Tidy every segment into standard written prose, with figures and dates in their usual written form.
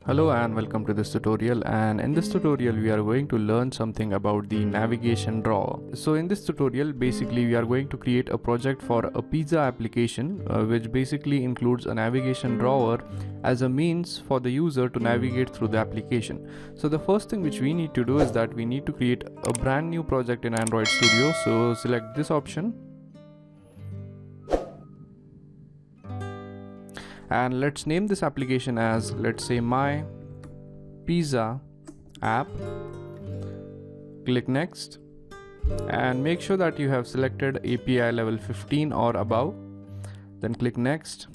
Hello and welcome to this tutorial, and in this tutorial we are going to learn something about the navigation drawer. So in this tutorial basically we are going to create a project for a pizza application which basically includes a navigation drawer as a means for the user to navigate through the application. So the first thing which we need to do is that we need to create a brand new project in Android Studio. So select this option and let's name this application as, let's say, my pizza app. Click next and make sure that you have selected API level 15 or above. Then click next,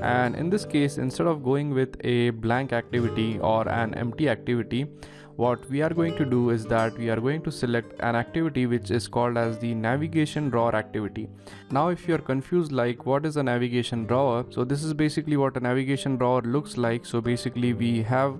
and in this case, instead of going with a blank activity or an empty activity, what we are going to do is that we are going to select an activity which is called as the navigation drawer activity. Now if you are confused like what is a navigation drawer, so this is basically what a navigation drawer looks like. So basically we have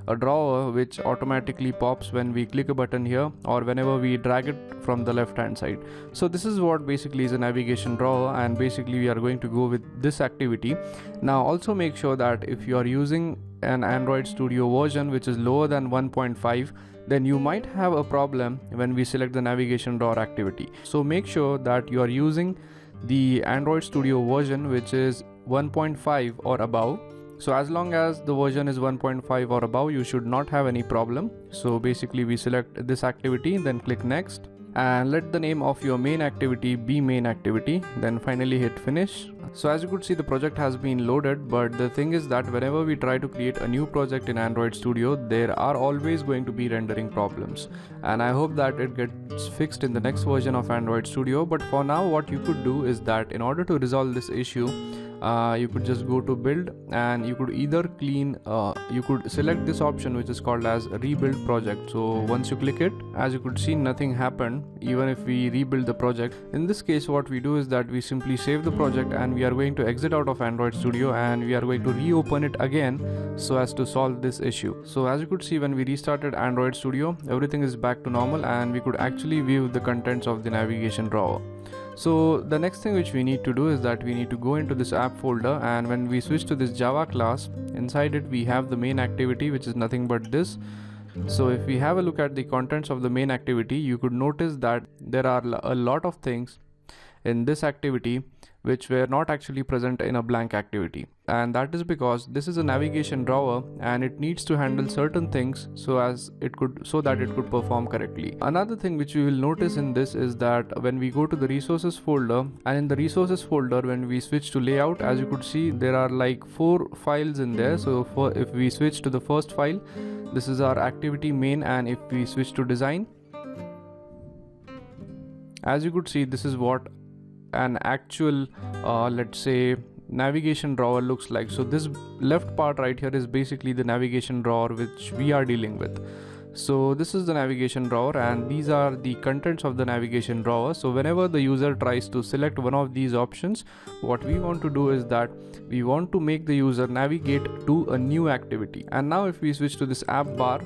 a drawer which automatically pops when we click a button here or whenever we drag it from the left hand side. So this is what basically is a navigation drawer, and basically we are going to go with this activity. Now also make sure that if you are using an Android Studio version which is lower than 1.5, then you might have a problem when we select the navigation drawer activity. So make sure that you are using the Android Studio version which is 1.5 or above. So as long as the version is 1.5 or above, you should not have any problem. So basically we select this activity, then click next and let the name of your main activity be main activity, then finally hit finish. So as you could see, the project has been loaded, but the thing is that whenever we try to create a new project in Android Studio, there are always going to be rendering problems, and I hope that it gets fixed in the next version of Android Studio. But for now, what you could do is that in order to resolve this issue, you could just go to build and you could either you could select this option which is called as rebuild project. So once you click it, as you could see, nothing happened even if we rebuild the project. In this case, what we do is that we simply save the project and we are going to exit out of Android Studio and we are going to reopen it again so as to solve this issue. So as you could see, when we restarted Android Studio, everything is back to normal and we could actually view the contents of the navigation drawer. So the next thing which we need to do is that we need to go into this app folder, and when we switch to this Java class, inside it we have the main activity which is nothing but this. So if we have a look at the contents of the main activity, you could notice that there are a lot of things in this activity which were not actually present in a blank activity, and that is because this is a navigation drawer and it needs to handle certain things so that it could perform correctly. Another thing which we will notice in this is that when we go to the resources folder, and in the resources folder when we switch to layout, as you could see, there are like 4 files in there. So if we switch to the first file, this is our activity main, and if we switch to design, as you could see, this is what an actual let's say navigation drawer looks like. So this left part right here is basically the navigation drawer which we are dealing with. So this is the navigation drawer and these are the contents of the navigation drawer. So whenever the user tries to select one of these options, what we want to do is that we want to make the user navigate to a new activity. And now if we switch to this app bar,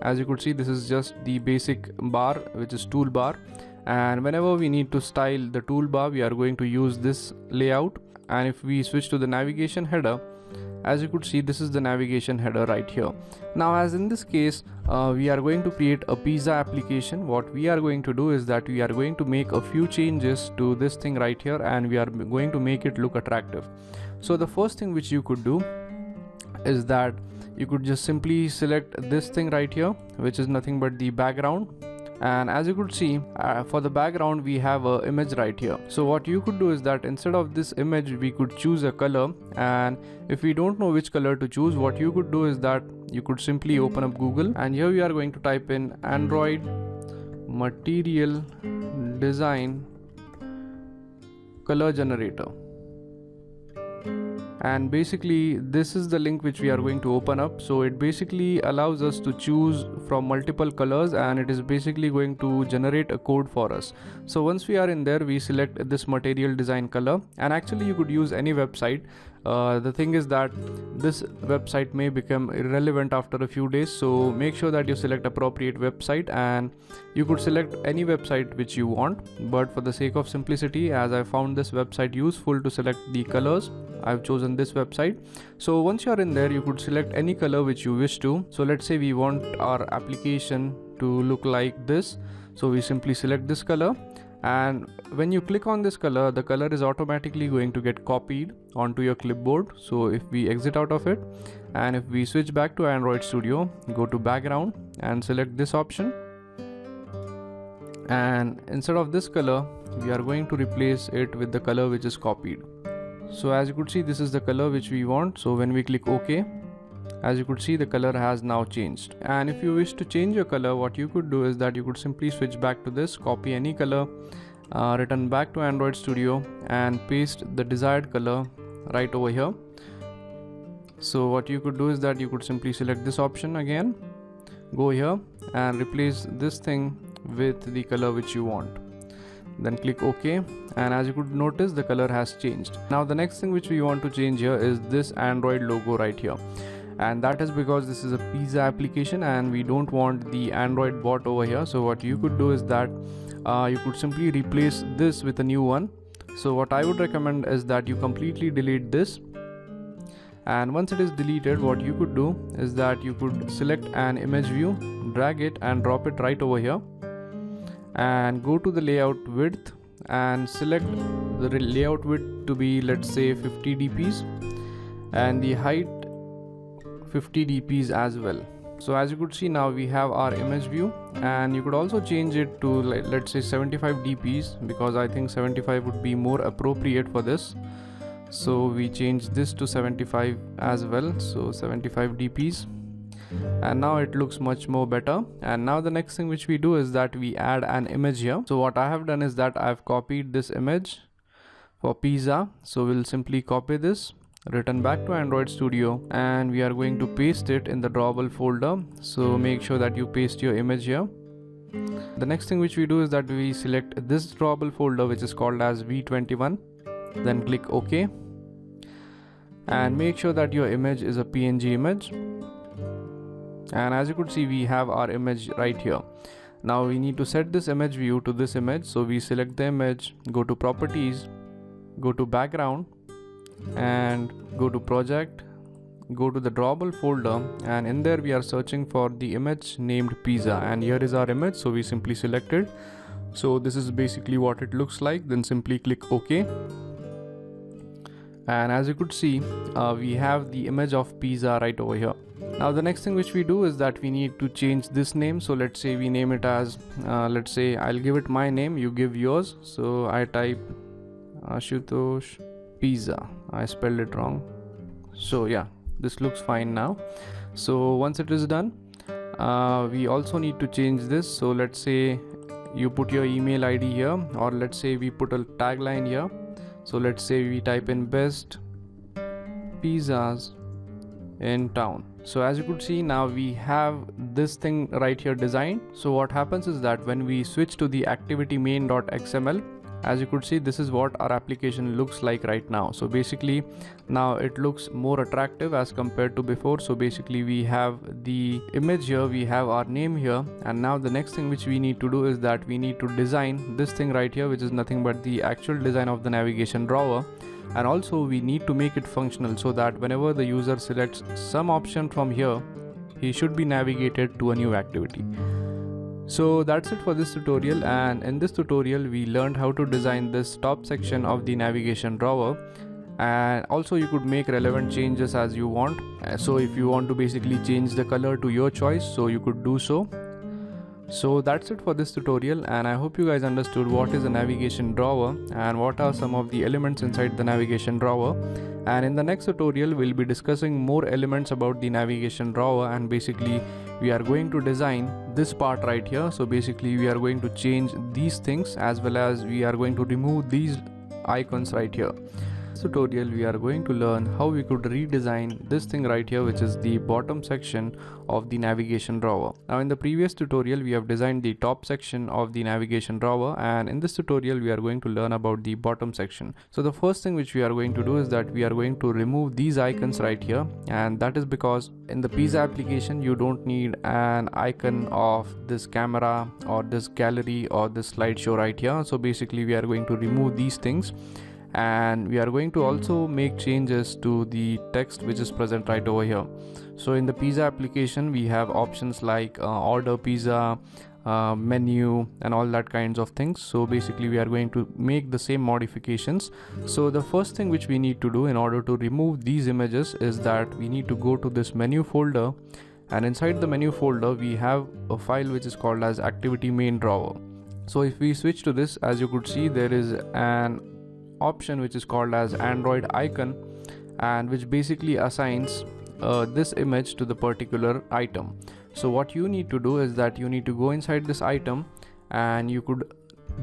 as you could see, this is just the basic bar which is toolbar, and whenever we need to style the toolbar, we are going to use this layout. And if we switch to the navigation header, as you could see, this is the navigation header right here. Now as in this case, we are going to create a pizza application. What we are going to do is that we are going to make a few changes to this thing right here and we are going to make it look attractive. So the first thing which you could do is that you could just simply select this thing right here, which is nothing but the background. And as you could see, for the background we have an image right here. So what you could do is that instead of this image, we could choose a color, and if we don't know which color to choose, what you could do is that you could simply open up Google, and here we are going to type in Android material design color generator. And basically this is the link which we are going to open up. So it basically allows us to choose from multiple colors and it is basically going to generate a code for us. So once we are in there, we select this material design color, and actually you could use any website. The thing is that this website may become irrelevant after a few days, so make sure that you select appropriate website, and you could select any website which you want, but for the sake of simplicity, as I found this website useful to select the colors, I've chosen this website. So once you're in there, you could select any color which you wish to. So let's say we want our application to look like this, so we simply select this color, and when you click on this color, the color is automatically going to get copied onto your clipboard. So if we exit out of it, and if we switch back to Android Studio, go to background and select this option, and instead of this color, we are going to replace it with the color which is copied. So as you could see, this is the color which we want. So when we click OK, as you could see, the color has now changed. And if you wish to change your color, what you could do is that you could simply switch back to this, copy any color, return back to Android Studio, and paste the desired color right over here. So what you could do is that you could simply select this option again, go here and replace this thing with the color which you want. Then click OK, and as you could notice, the color has changed. Now the next thing which we want to change here is this Android logo right here, and that is because this is a pizza application and we don't want the Android bot over here. So what you could do is that you could simply replace this with a new one. So what I would recommend is that you completely delete this, and once it is deleted, what you could do is that you could select an image view, drag it and drop it right over here, and go to the layout width and select the layout width to be, let's say, 50 dps, and the height 50 dps as well. So as you could see, now we have our image view, and you could also change it to, let's say, 75 dps, because I think 75 would be more appropriate for this. So we change this to 75 as well, so 75 dps, and now it looks much more better. And now the next thing which we do is that we add an image here. So what I have done is that I've copied this image for pizza, so we'll simply copy this, return back to Android Studio, and we are going to paste it in the drawable folder. So make sure that you paste your image here. The next thing which we do is that we select this drawable folder which is called as V21, then click OK, and make sure that your image is a PNG image. And as you could see, we have our image right here. Now we need to set this image view to this image, so we select the image, go to properties, go to background, and go to project, go to the drawable folder, and in there we are searching for the image named pizza, and here is our image, so we simply select it. So this is basically what it looks like. Then simply click OK, and as you could see, we have the image of pizza right over here. Now the next thing which we do is that we need to change this name. So let's say we name it as, let's say I'll give it my name, you give yours. So I type Ashutosh Pizza. I spelled it wrong. So yeah, this looks fine now. So once it is done, we also need to change this. So let's say you put your email ID here, or let's say we put a tagline here. So let's say we type in best pizzas in town. So as you could see, now we have this thing right here designed. So what happens is that when we switch to the activity main.xml, as you could see, this is what our application looks like right now. So basically now it looks more attractive as compared to before. So basically we have the image here, we have our name here, and now the next thing which we need to do is that we need to design this thing right here, which is nothing but the actual design of the navigation drawer. And also we need to make it functional so that whenever the user selects some option from here, he should be navigated to a new activity. So that's it for this tutorial, and in this tutorial we learned how to design this top section of the navigation drawer, and also you could make relevant changes as you want. So if you want to basically change the color to your choice, so you could do so. So that's it for this tutorial, and I hope you guys understood what is a navigation drawer and what are some of the elements inside the navigation drawer. And in the next tutorial we'll be discussing more elements about the navigation drawer, and basically we are going to design this part right here. So basically we are going to change these things, as well as we are going to remove these icons right here. this tutorial we are going to learn how we could redesign this thing right here, which is the bottom section of the navigation drawer. Now in the previous tutorial we have designed the top section of the navigation drawer, and in this tutorial we are going to learn about the bottom section. So the first thing which we are going to do is that we are going to remove these icons right here, and that is because in the Pizza application you don't need an icon of this camera or this gallery or this slideshow right here. So basically we are going to remove these things, and we are going to also make changes to the text which is present right over here. So in the Pizza application we have options like order pizza, menu and all that kinds of things. So basically we are going to make the same modifications. So the first thing which we need to do in order to remove these images is that we need to go to this menu folder, and inside the menu folder we have a file which is called as activity main drawer. So if we switch to this, as you could see, there is an option which is called as Android icon, and which basically assigns this image to the particular item. So what you need to do is that you need to go inside this item and you could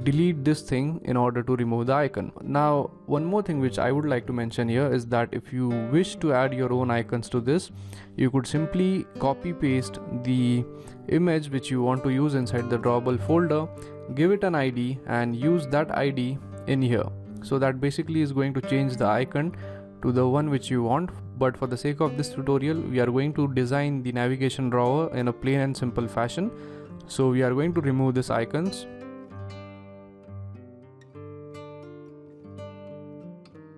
delete this thing in order to remove the icon. Now one more thing which I would like to mention here is that if you wish to add your own icons to this, you could simply copy paste the image which you want to use inside the drawable folder, give it an ID and use that ID in here. So that basically is going to change the icon to the one which you want. But for the sake of this tutorial we are going to design the navigation drawer in a plain and simple fashion. So we are going to remove these icons.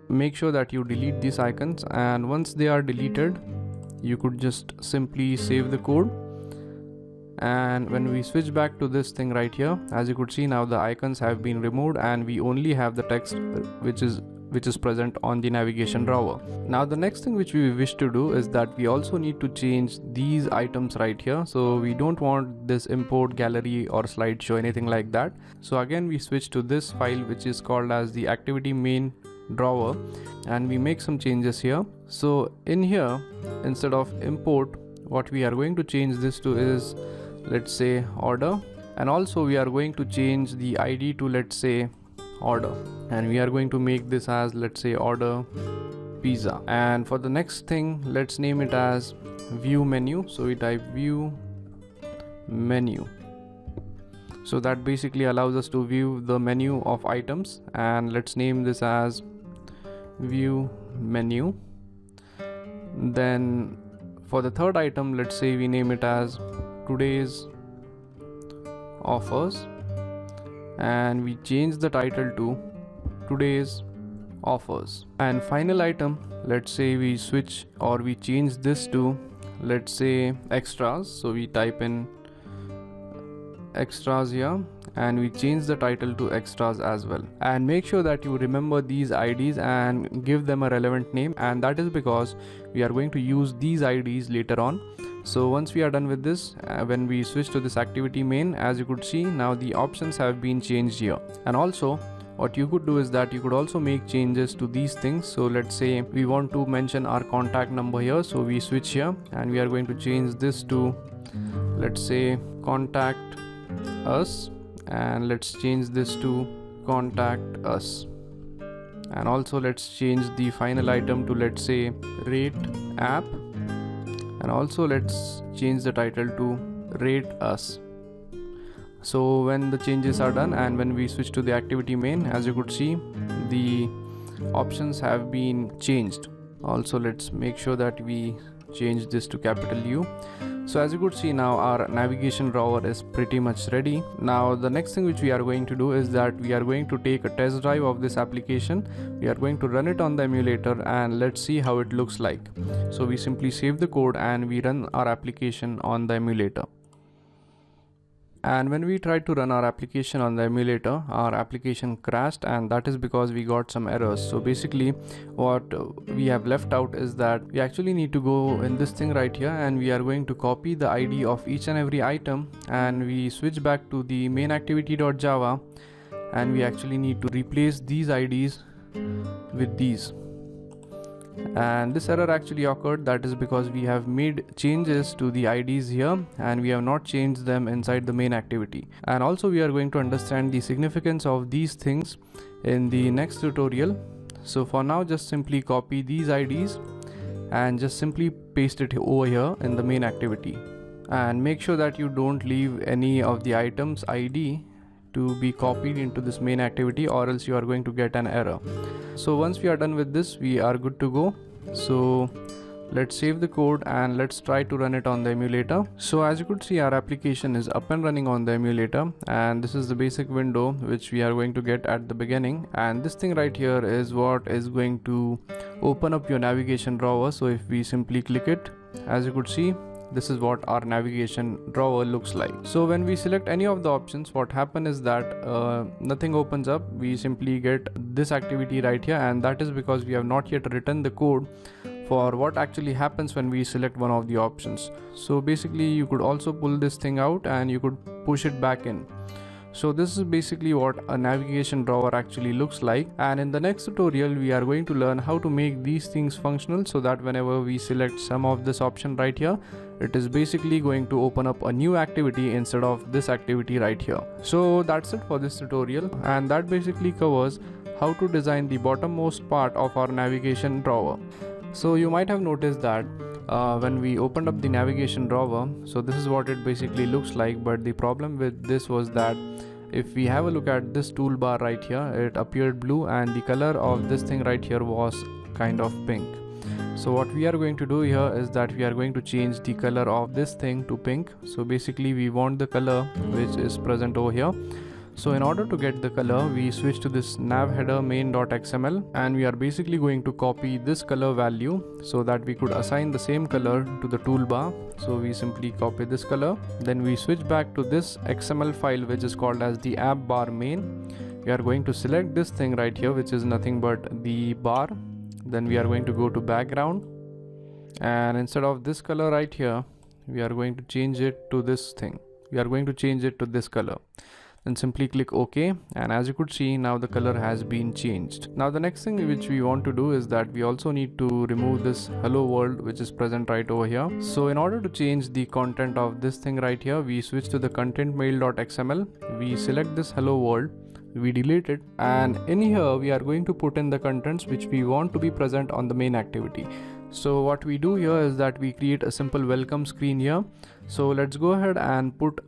Make sure that you delete these icons, and once they are deleted you could just simply save the code. And when we switch back to this thing right here, as you could see, now the icons have been removed and we only have the text which is present on the navigation drawer. Now the next thing which we wish to do is that we also need to change these items right here. So we don't want this import gallery or slideshow, anything like that. So again we switch to this file which is called as the activity main drawer, and we make some changes here. So in here, instead of import, what we are going to change this to is, let's say, order, and also we are going to change the ID to, let's say, order, and we are going to make this as, let's say, order pizza. And for the next thing, let's name it as view menu. So we type view menu. So that basically allows us to view the menu of items, and let's name this as view menu. Then for the third item, let's say we name it as today's offers, and we change the title to today's offers. And final item, let's say we switch or we change this to, let's say, extras. So we type in extras here and we change the title to extras as well. And make sure that you remember these IDs and give them a relevant name, and that is because we are going to use these IDs later on. So once we are done with this, when we switch to this activity main, as you could see, now the options have been changed here. And also what you could do is that you could also make changes to these things. So let's say we want to mention our contact number here, so we switch here and we are going to change this to, let's say, contact us, and let's change this to contact us. And also let's change the final item to, let's say, rate app, and also let's change the title to rate us. So when the changes are done and when we switch to the activity main, as you could see, the options have been changed. Also let's make sure that we change this to capital U. So as you could see, now our navigation drawer is pretty much ready. Now the next thing which we are going to do is that we are going to take a test drive of this application. We are going to run it on the emulator and let's see how it looks like. So we simply save the code and we run our application on the emulator. And when we tried to run our application on the emulator, our application crashed, and that is because we got some errors. So basically what we have left out is that we actually need to go in this thing right here, and we are going to copy the ID of each and every item, and we switch back to the main activity.java, and we actually need to replace these IDs with these. And this error actually occurred, that is because we have made changes to the IDs here and we have not changed them inside the main activity. And also we are going to understand the significance of these things in the next tutorial. So for now, just simply copy these IDs and just simply paste it over here in the main activity, and make sure that you don't leave any of the items ID to be copied into this main activity, or else you are going to get an error. So once we are done with this, we are good to go. So let's save the code and let's try to run it on the emulator. So as you could see, our application is up and running on the emulator, and this is the basic window which we are going to get at the beginning. And this thing right here is what is going to open up your navigation drawer. So if we simply click it, as you could see, this is what our navigation drawer looks like. So when we select any of the options, what happens is that nothing opens up. We simply get this activity right here, and that is because we have not yet written the code for what actually happens when we select one of the options. So basically you could also pull this thing out and you could push it back in. So this is basically what a navigation drawer actually looks like, and in the next tutorial we are going to learn how to make these things functional, so that whenever we select some of this option right here, it is basically going to open up a new activity instead of this activity right here. So that's it for this tutorial, and that basically covers how to design the bottommost part of our navigation drawer. So you might have noticed that when we opened up the navigation drawer, so this is what it basically looks like, but the problem with this was that if we have a look at this toolbar right here, it appeared blue and the color of this thing right here was kind of pink. So what we are going to do here is that we are going to change the color of this thing to pink. So basically we want the color which is present over here. So in order to get the color, we switch to this nav header main.xml, and we are basically going to copy this color value so that we could assign the same color to the toolbar. So we simply copy this color, then we switch back to this XML file which is called as the app bar main. We are going to select this thing right here, which is nothing but the bar. Then we are going to go to background, and instead of this color right here, we are going to change it to this thing. We are going to change it to this color. Then simply click OK, and as you could see, now the color has been changed. Now the next thing which we want to do is that we also need to remove this hello world which is present right over here. So in order to change the content of this thing right here, we switch to the content mail.xml, we select this hello world, we delete it, and in here we are going to put in the contents which we want to be present on the main activity. So what we do here is that we create a simple welcome screen here. So let's go ahead and put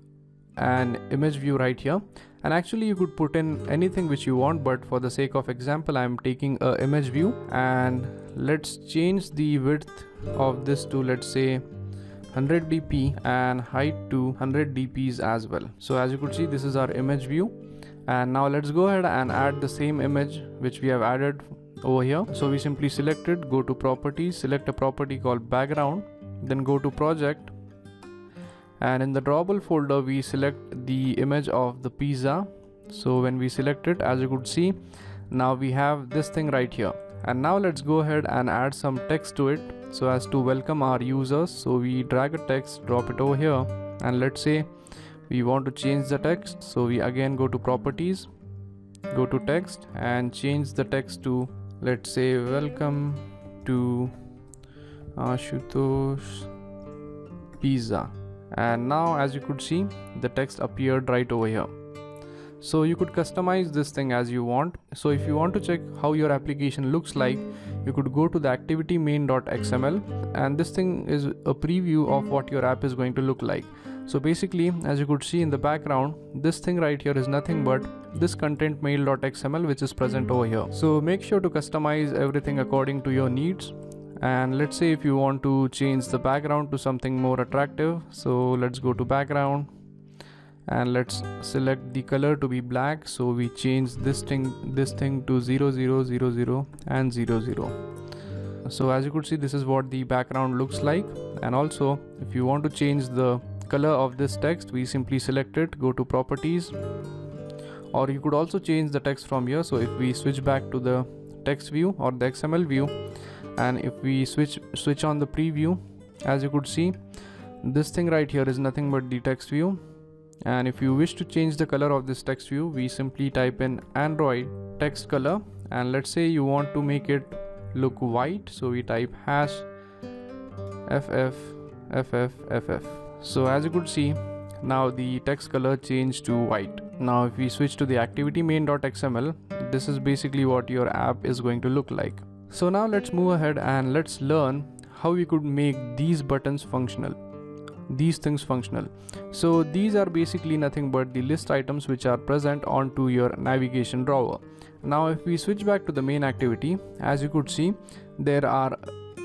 an image view right here, and actually you could put in anything which you want, but for the sake of example I am taking a image view, and let's change the width of this to, let's say, 100 dp and height to 100 dps as well. So as you could see, this is our image view, and now let's go ahead and add the same image which we have added over here. So we simply select it, go to properties, select a property called background, then go to project, and in the drawable folder we select the image of the pizza. So when we select it, as you could see, now we have this thing right here, and now let's go ahead and add some text to it so as to welcome our users. So we drag a text, drop it over here, and let's say we want to change the text. So we again go to properties, go to text, and change the text to, let's say, welcome to Ashutosh Pizza. And now as you could see, the text appeared right over here. So you could customize this thing as you want. So if you want to check how your application looks like, you could go to the activity main.xml, and this thing is a preview of what your app is going to look like. So basically, as you could see in the background, this thing right here is nothing but this content mail.xml which is present over here. So make sure to customize everything according to your needs. And let's say if you want to change the background to something more attractive, so let's go to background and let's select the color to be black. So we change this thing to 0000 and 00. So as you could see, this is what the background looks like. And also if you want to change the color of this text, we simply select it, go to properties, or you could also change the text from here. So if we switch back to the text view or the XML view, and if we switch on the preview, as you could see, this thing right here is nothing but the text view. And if you wish to change the color of this text view, we simply type in Android text color, and let's say you want to make it look white, so we type hash FF. So as you could see, now the text color changed to white. Now if we switch to the activity main.xml, this is basically what your app is going to look like. So now let's move ahead and let's learn how we could make these buttons functional, these things functional. So these are basically nothing but the list items which are present onto your navigation drawer. Now if we switch back to the main activity, as you could see, there are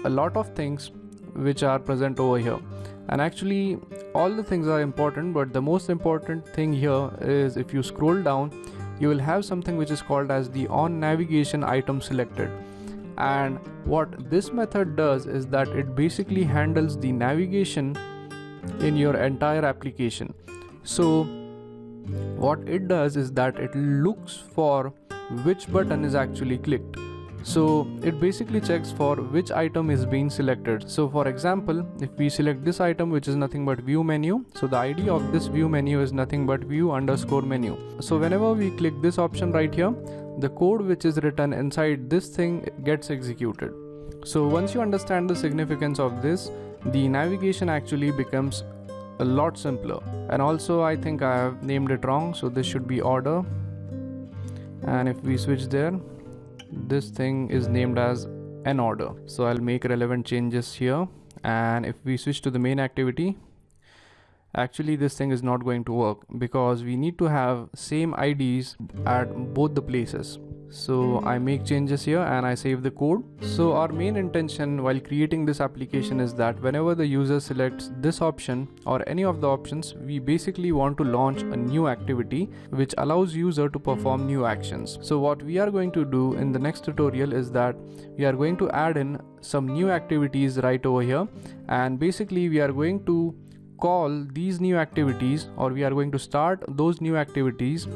a lot of things which are present over here, and actually all the things are important, but the most important thing here is if you scroll down, you will have something which is called as the on navigation item selected. And what this method does is that it basically handles the navigation in your entire application. So what it does is that it looks for which button is actually clicked. So it basically checks for which item is being selected. So for example, if we select this item, which is nothing but view menu, so the ID of this view menu is nothing but view_menu. So whenever we click this option right here, the code which is written inside this thing gets executed. So once you understand the significance of this, the navigation actually becomes a lot simpler. And also I think I have named it wrong, so this should be order, and if we switch there, this thing is named as an order. So I'll make relevant changes here, and if we switch to the main activity, actually this thing is not going to work because we need to have same IDs at both the places. So I make changes here and I save the code. So our main intention while creating this application is that whenever the user selects this option or any of the options, we basically want to launch a new activity which allows user to perform new actions. So what we are going to do in the next tutorial is that we are going to add in some new activities right over here, and basically we are going to call these new activities, or we are going to start those new activities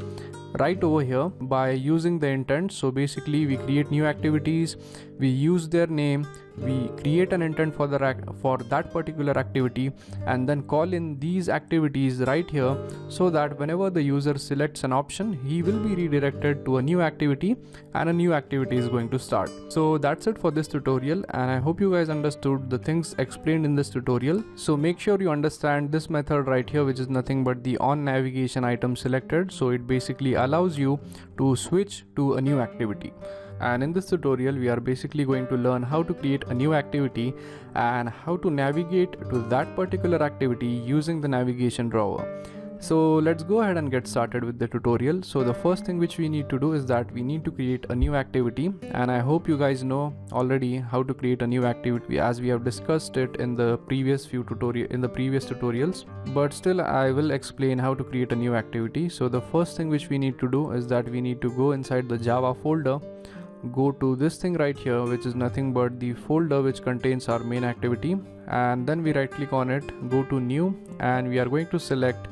right over here by using the intent. So basically we create new activities, we use their name, we create an intent for that particular activity, and then call in these activities right here, so that whenever the user selects an option, he will be redirected to a new activity and a new activity is going to start. So that's it for this tutorial, and I hope you guys understood the things explained in this tutorial. So make sure you understand this method right here, which is nothing but the on navigation item selected. So it basically allows you to switch to a new activity. And in this tutorial we are basically going to learn how to create a new activity and how to navigate to that particular activity using the navigation drawer. So let's go ahead and get started with the tutorial. So the first thing which we need to do is that we need to create a new activity, and I hope you guys know already how to create a new activity as we have discussed it in the previous tutorials, but still I will explain how to create a new activity. So the first thing which we need to do is that we need to go inside the Java folder, go to this thing right here, which is nothing but the folder which contains our main activity, and then we right click on it, go to new, and we are going to select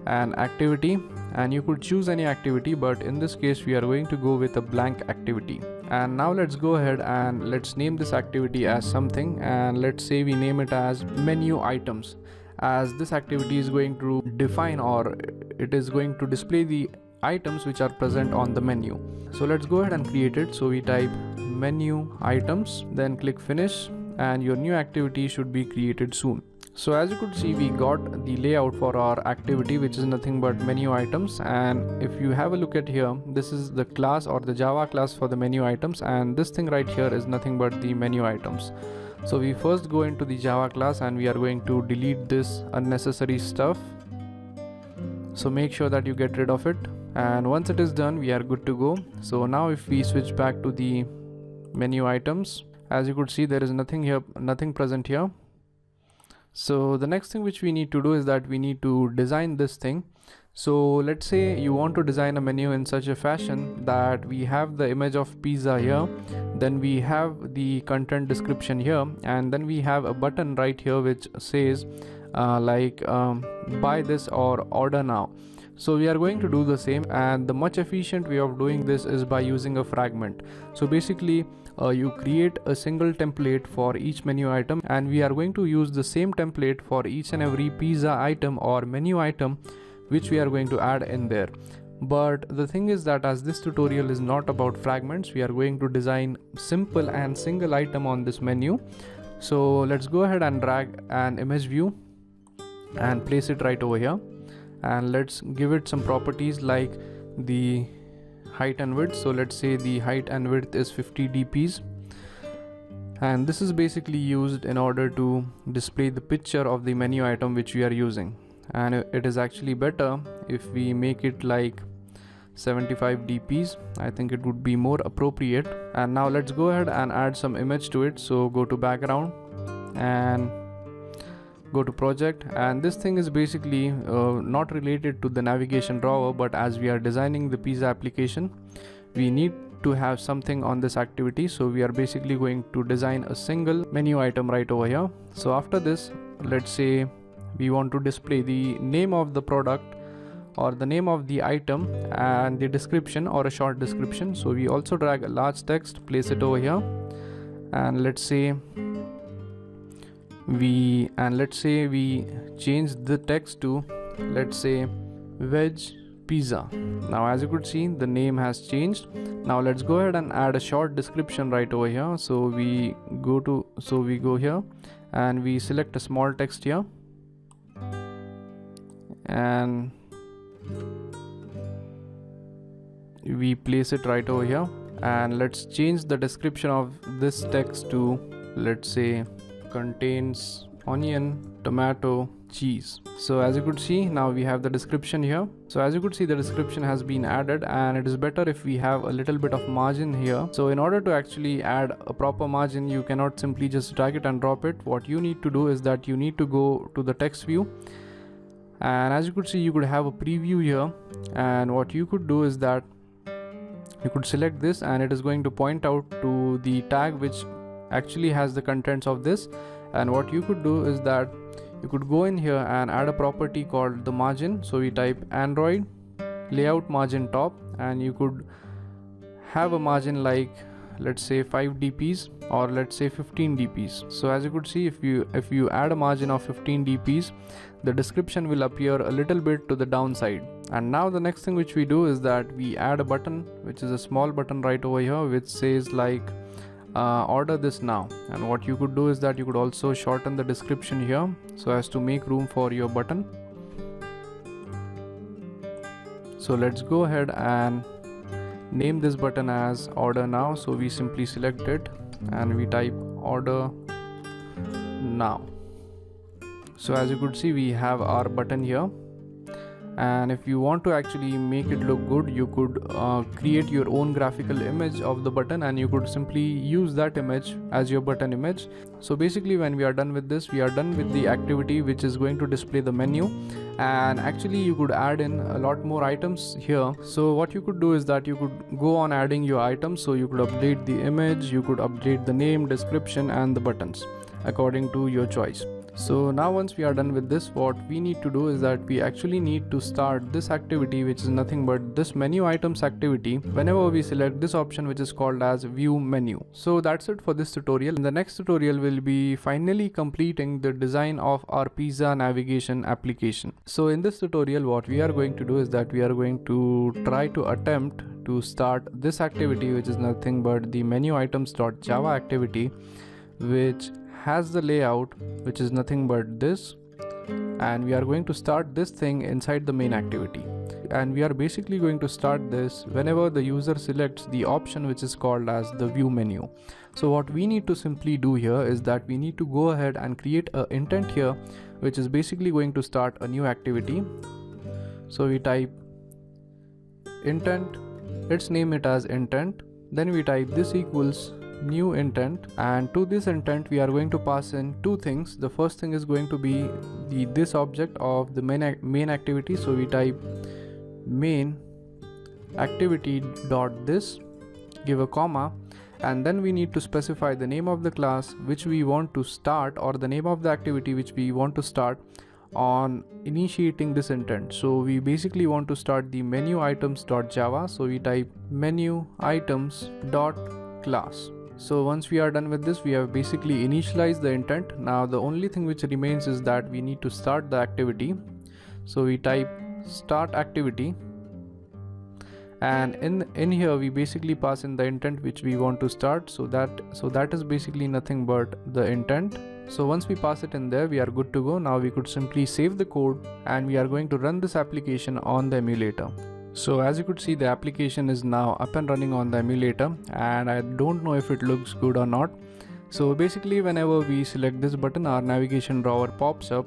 an activity, and you could choose any activity, but in this case we are going to go with a blank activity. And now let's go ahead and let's name this activity as something, and let's say we name it as menu items, as this activity is going to define, or it is going to display the items which are present on the menu. So let's go ahead and create it. So we type menu items, then click finish, and your new activity should be created soon. So as you could see, we got the layout for our activity, which is nothing but menu items. And if you have a look at here, this is the class or the Java class for the menu items, and this thing right here is nothing but the menu items. So we first go into the Java class and we are going to delete this unnecessary stuff. So make sure that you get rid of it, and once it is done, we are good to go. So now if we switch back to the menu items, as you could see, there is nothing here, nothing present here. So the next thing which we need to do is that we need to design this thing. So let's say you want to design a menu in such a fashion that we have the image of pizza here, then we have the content description here, and then we have a button right here which says buy this or order now. So we are going to do the same, and the much efficient way of doing this is by using a fragment. So basically you create a single template for each menu item, and we are going to use the same template for each and every pizza item or menu item which we are going to add in there. But the thing is that as this tutorial is not about fragments, we are going to design simple and single item on this menu. So let's go ahead and drag an image view and place it right over here. and let's give it some properties like the height and width. So let's say the height and width is 50 dps, and this is basically used in order to display the picture of the menu item which we are using. And it is actually better if we make it like 75 dps. I think it would be more appropriate. And now let's go ahead and add some image to it. So go to background and go to project, and this thing is basically not related to the navigation drawer, but as we are designing the pizza application, we need to have something on this activity. So we are basically going to design a single menu item right over here. So after this, let's say we want to display the name of the product or the name of the item and the description or a short description. So we also drag a large text, place it over here, and let's say we change the text to, let's say, veg pizza. Now as you could see, the name has changed. Now let's go ahead and add a short description right over here. So we go here and we select a small text here, and we place it right over here, and let's change the description of this text to, let's say, contains onion, tomato, cheese. So as you could see, now we have the description here. So as you could see, the description has been added, and it is better if we have a little bit of margin here. So in order to actually add a proper margin, you cannot simply just drag it and drop it. What you need to do is that you need to go to the text view, and as you could see, you could have a preview here, and what you could do is that you could select this, and it is going to point out to the tag which actually has the contents of this. And what you could do is that you could go in here and add a property called the margin. So we type Android layout margin top, and you could have a margin like, let's say, 5 dps or let's say 15 dps. So as you could see, if you add a margin of 15 dps, the description will appear a little bit to the downside. And now the next thing which we do is that we add a button, which is a small button right over here, which says like order this now. And what you could do is that you could also shorten the description here so as to make room for your button. So let's go ahead and name this button as order now. So we simply select it and we type order now. So as you could see, we have our button here, and if you want to actually make it look good, you could create your own graphical image of the button, and you could simply use that image as your button image. So basically, when we are done with this, we are done with the activity which is going to display the menu. And actually you could add in a lot more items here. So what you could do is that you could go on adding your items. So you could update the image, you could update the name, description, and the buttons according to your choice. So now once we are done with this, what we need to do is that we actually need to start this activity, which is nothing but this menu items activity, whenever we select this option which is called as view menu. So that's it for this tutorial. In the next tutorial, we'll be finally completing the design of our pizza navigation application. So in this tutorial, what we are going to do is that we are going to try to attempt to start this activity, which is nothing but the menu items.java activity, which has the layout which is nothing but this, and we are going to start this thing inside the main activity. And we are basically going to start this whenever the user selects the option which is called as the view menu. So what we need to simply do here is that we need to go ahead and create an intent here, which is basically going to start a new activity. So we type intent, let's name it as intent, then we type this equals new intent, and to this intent we are going to pass in two things. The first thing is going to be this object of the main activity. So we type main activity dot this, give a comma, and then we need to specify the name of the class which we want to start, or the name of the activity which we want to start on initiating this intent. So we basically want to start the menu items.java. So we type menu items.class. So once we are done with this, we have basically initialized the intent. Now the only thing which remains is that we need to start the activity. So we type start activity, and in here we basically pass in the intent which we want to start. So that is basically nothing but the intent. So once we pass it in there, we are good to go. Now we could simply save the code and we are going to run this application on the emulator. So as you could see, the application is now up and running on the emulator, and I don't know if it looks good or not. So basically, whenever we select this button, our navigation drawer pops up.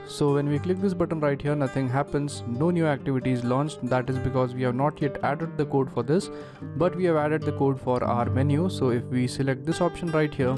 So when we click this button right here, nothing happens, no new activity is launched. That is because we have not yet added the code for this, but we have added the code for our menu. So if we select this option right here,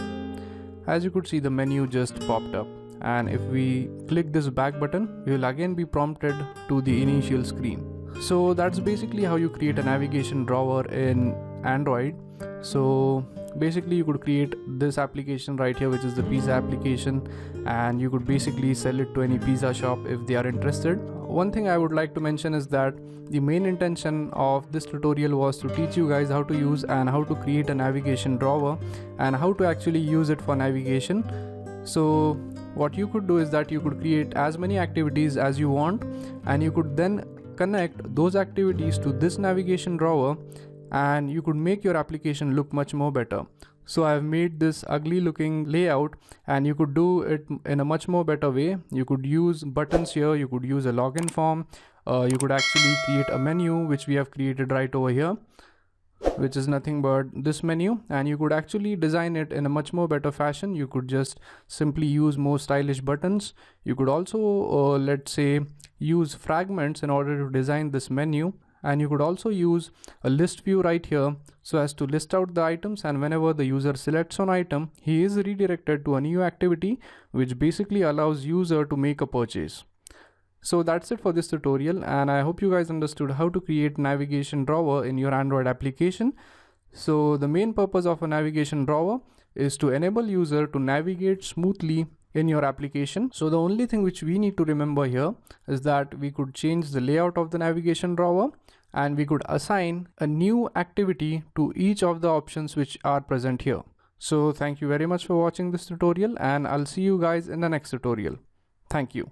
as you could see, the menu just popped up. And if we click this back button, we will again be prompted to the initial screen. So that's basically how you create a navigation drawer in Android. So basically you could create this application right here, which is the pizza application, and you could basically sell it to any pizza shop if they are interested. One thing I would like to mention is that the main intention of this tutorial was to teach you guys how to use and how to create a navigation drawer and how to actually use it for navigation. So what you could do is that you could create as many activities as you want, and you could then connect those activities to this navigation drawer, and you could make your application look much more better. So I've made this ugly looking layout, and you could do it in a much more better way. You could use buttons here, you could use a login form, you could actually create a menu, which we have created right over here, which is nothing but this menu, and you could actually design it in a much more better fashion. You could just simply use more stylish buttons. You could also let's say use fragments in order to design this menu, and you could also use a list view right here so as to list out the items, and whenever the user selects an item, he is redirected to a new activity, which basically allows user to make a purchase. So that's it for this tutorial, and I hope you guys understood how to create navigation drawer in your Android application. So the main purpose of a navigation drawer is to enable user to navigate smoothly in your application. So the only thing which we need to remember here is that we could change the layout of the navigation drawer, and we could assign a new activity to each of the options which are present here. So thank you very much for watching this tutorial, and I'll see you guys in the next tutorial. Thank you.